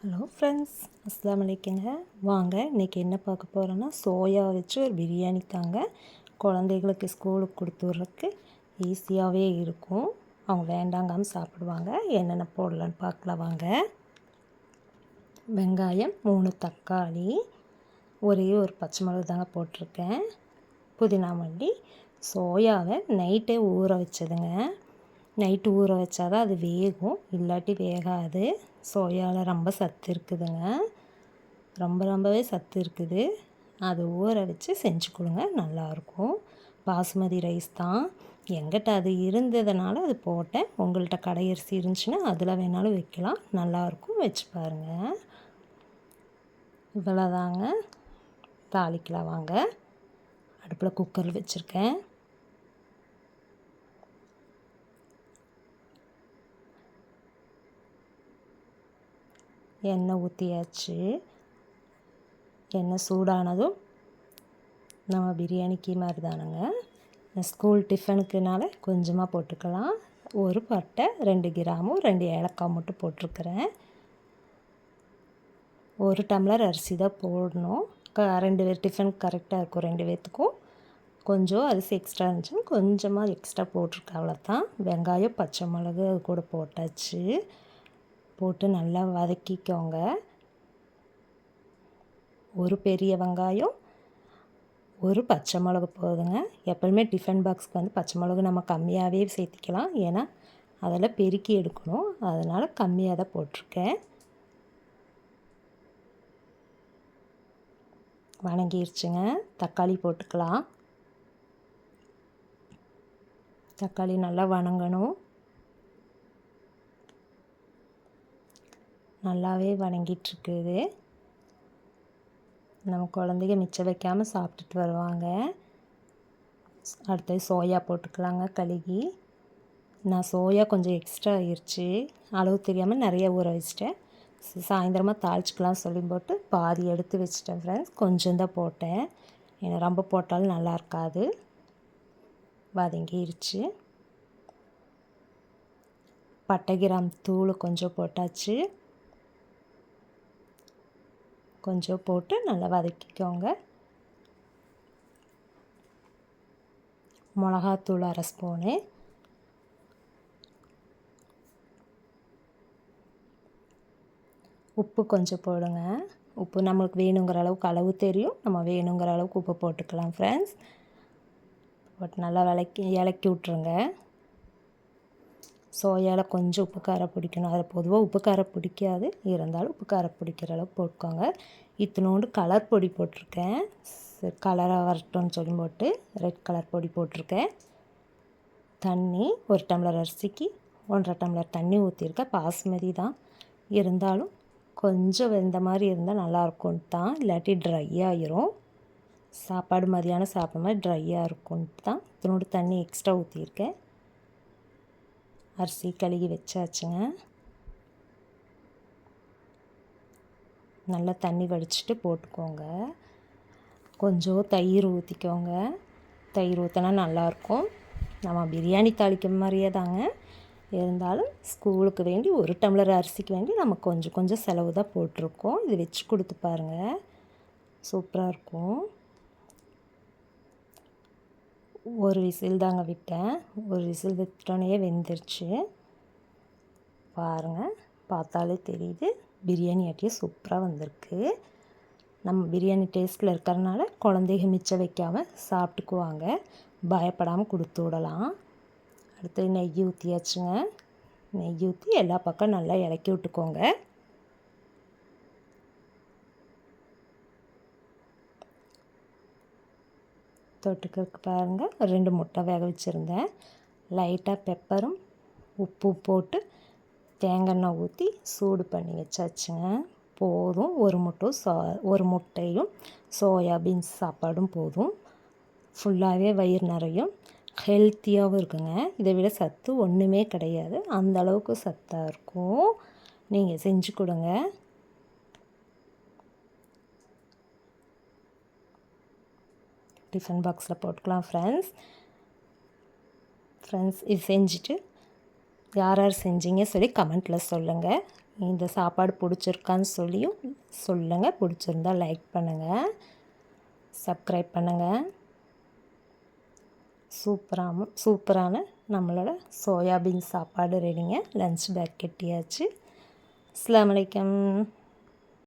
Hello friends, அஸ்ஸலாமு அலைக்குங்க. வாங்க இன்றைக்கி என்ன பார்க்க போகிறோன்னா, சோயா வச்சு ஒரு பிரியாணி தாங்க. குழந்தைகளுக்கு ஸ்கூலுக்கு கொடுத்து விட்றதுக்கு ஈஸியாகவே இருக்கும். அவங்க வேண்டாங்காமல் சாப்பிடுவாங்க. என்னென்ன போடலான்னு பார்க்கலாம் வாங்க. வெங்காயம், 3 தக்காளி, ஒரே ஒரு பச்சை மிளகு தாங்க போட்டிருக்கேன். புதினா மல்லி, சோயாவை நைட்டே ஊற வச்சதுங்க. நைட்டு ஊற வச்சா தான் அது வேகும், இல்லாட்டி வேகாது. சோயாவில் ரொம்ப சத்து இருக்குதுங்க, ரொம்பவே சத்து இருக்குது. அது ஊற வச்சு செஞ்சு கொடுங்க, நல்லாயிருக்கும். பாசுமதி ரைஸ் தான், எங்கிட்ட அது இருந்ததுனால அது போட்டேன். உங்கள்கிட்ட கடை அரிசி இருந்துச்சுன்னா அதில் வேணாலும் வைக்கலாம், நல்லாயிருக்கும். வச்சு பாருங்கள். இவ்வளோதாங்க. தாளிக்கலாம் வாங்க. அடுப்பில் குக்கர் வச்சுருக்கேன். எண்ணெய் ஊற்றியாச்சு. எண்ணெய் சூடானதும் நம்ம பிரியாணிக்கு மாதிரி தானுங்க, ஸ்கூல் டிஃபனுக்குனால கொஞ்சமாக போட்டுக்கலாம். ஒரு பட்டை, 2 கிராமும் 2 ஏலக்காய் மட்டும் போட்டிருக்கிறேன். 1 டம்ளர் அரிசி தான் போடணும். 2 பேர் டிஃபனுக்கு கரெக்டாக இருக்கும். 2 பேர்த்துக்கும் கொஞ்சம் அரிசி எக்ஸ்ட்ரா இருந்துச்சுன்னா கொஞ்சமாக எக்ஸ்ட்ரா போட்டிருக்கேன், அவ்வளோதான். வெங்காயம், பச்சை மிளகு அது கூட போட்டாச்சு. போட்டு நல்லா வதக்கிக்கோங்க. ஒரு பெரிய வெங்காயம், ஒரு பச்சை மிளகு போதுங்க. எப்போவுமே டிஃபன் பாக்ஸ்க்கு வந்து பச்சை மிளகு நம்ம கம்மியாகவே சேர்த்திக்கலாம், ஏன்னா அதெல்லாம் பெருக்கி எடுக்கணும். அதனால் கம்மியாக தான் போட்டிருக்கேன். வணங்கிருச்சுங்க. தக்காளி போட்டுக்கலாம். தக்காளி நல்லா வணங்கணும். நல்லாவே வணங்கிட்டுருக்குது. நம்ம குழந்தைங்க மிச்சம் வைக்காமல் சாப்பிட்டுட்டு வருவாங்க. அடுத்தது சோயா போட்டுக்கலாங்க கழுகி. நான் சோயா கொஞ்சம் எக்ஸ்ட்ரா ஆயிடுச்சு, அளவு தெரியாமல் நிறைய ஊற வச்சிட்டேன். சாயந்தரமாக தாளிச்சிக்கலாம் சொல்லி போட்டு பாதி எடுத்து வச்சிட்டேன் ஃப்ரெண்ட்ஸ். கொஞ்சம் தான் போட்டேன், ஏன்னா ரொம்ப போட்டாலும் நல்லா இருக்காது. வதங்கிருச்சு. பட்டை கிராம் தூள் கொஞ்சம் போட்டாச்சு. கொஞ்சம் போட்டு நல்லா வதக்கிக்கோங்க. மிளகாத்தூள் 1/2 ஸ்பூனு, உப்பு கொஞ்சம் போடுங்க. உப்பு நம்மளுக்கு வேணுங்கிற அளவுக்கு அளவு தெரியும், நம்ம வேணுங்கிற அளவுக்கு உப்பு போட்டுக்கலாம் ஃப்ரெண்ட்ஸ். பட் நல்லா இலக்கி விட்ருங்க. சோயாவில் கொஞ்சம் உப்பு காரம் பிடிக்கணும். அதில் பொதுவாக உப்பு காரம் பிடிக்காது, இருந்தாலும் உப்பு காரம் பிடிக்கிற அளவுக்கு போட்டுக்கோங்க. இத்தினோண்டு கலர் பொடி போட்டிருக்கேன், கலராக வரட்டும்னு சொல்லி போட்டு ரெட் கலர் பொடி போட்டிருக்கேன். தண்ணி 1 டம்ளர் அரிசிக்கு 1.5 டம்ளர் தண்ணி ஊற்றிருக்கேன். பாசுமதி தான், இருந்தாலும் கொஞ்சம் வெந்த மாதிரி இருந்தால் நல்லாயிருக்கும்னு தான், இல்லாட்டி ட்ரை ஆகிரும். சாப்பாடு மதியானம் சாப்பிட்ற மாதிரி ட்ரையாக இருக்கும்னு தான் இத்தினோண்டு தண்ணி எக்ஸ்ட்ரா ஊற்றிருக்கேன். அரிசி கழுகி வச்சாச்சுங்க. நல்லா தண்ணி வடிச்சிட்டு போட்டுக்கோங்க. கொஞ்சம் தயிர் ஊற்றிக்கோங்க. தயிர் ஊற்றினா நல்லாயிருக்கும். நம்ம பிரியாணி தாளிக்கிற மாதிரியே தாங்க, இருந்தாலும் ஸ்கூலுக்கு வேண்டி 1 டம்ளர் அரிசிக்கு வேண்டி நம்ம கொஞ்சம் கொஞ்சம் செலவு தான் போட்டிருக்கோம். இது வச்சு கொடுத்து பாருங்கள், சூப்பராக இருக்கும். ஒரு விசில் தாங்க விட்டேன். ஒரு விசில் விட்டோன்னே வெந்துருச்சு பாருங்கள். பார்த்தாலே தெரியுது, பிரியாணி ஆட்டியே சூப்பராக வந்திருக்கு. நம்ம பிரியாணி டேஸ்ட்டில் இருக்கிறதுனால குழந்தைங்க மிச்சம் வைக்காமல் சாப்பிட்டுக்குவாங்க, பயப்படாமல் கொடுத்து விடலாம். அடுத்து நெய் ஊற்றியாச்சுங்க. நெய் ஊற்றி எல்லா பக்கம் நல்லா இலக்கி விட்டுக்கோங்க. தொட்டுக்கிறதுக்கு பாருங்கள், 2 முட்டை வேக வச்சுருந்தேன். லைட்டாக பெப்பரும் உப்பும் போட்டு தேங்காய் எண்ணெய் ஊற்றி சூடு பண்ணி வச்சாச்சுங்க. போதும். ஒரு முட்டையும் சோயாபீன்ஸ் சாப்பாடும் போதும். ஃபுல்லாகவே வயிறு நிறையும், ஹெல்த்தியாகவும் இருக்குங்க. இதை விட சத்து ஒன்றுமே கிடையாது, அந்த அளவுக்கு சத்தாக இருக்கும். நீங்கள் செஞ்சு கொடுங்க. டிஃபன் பாக்ஸில் போட்டுக்கலாம் ஃப்ரெண்ட்ஸ். இது செஞ்சுட்டு யார் யார் செஞ்சீங்க சொல்லி கமெண்ட்டில் சொல்லுங்கள். இந்த சாப்பாடு பிடிச்சிருக்கான்னு சொல்லியும் சொல்லுங்கள். பிடிச்சிருந்தா லைக் பண்ணுங்கள், சப்ஸ்கிரைப் பண்ணுங்கள். சூப்பரான நம்மளோட சோயாபீன் சாப்பாடு ரெடிங்க. லஞ்ச் பேக் கட்டியாச்சு. அஸ்ஸலாமு அலைக்கும்.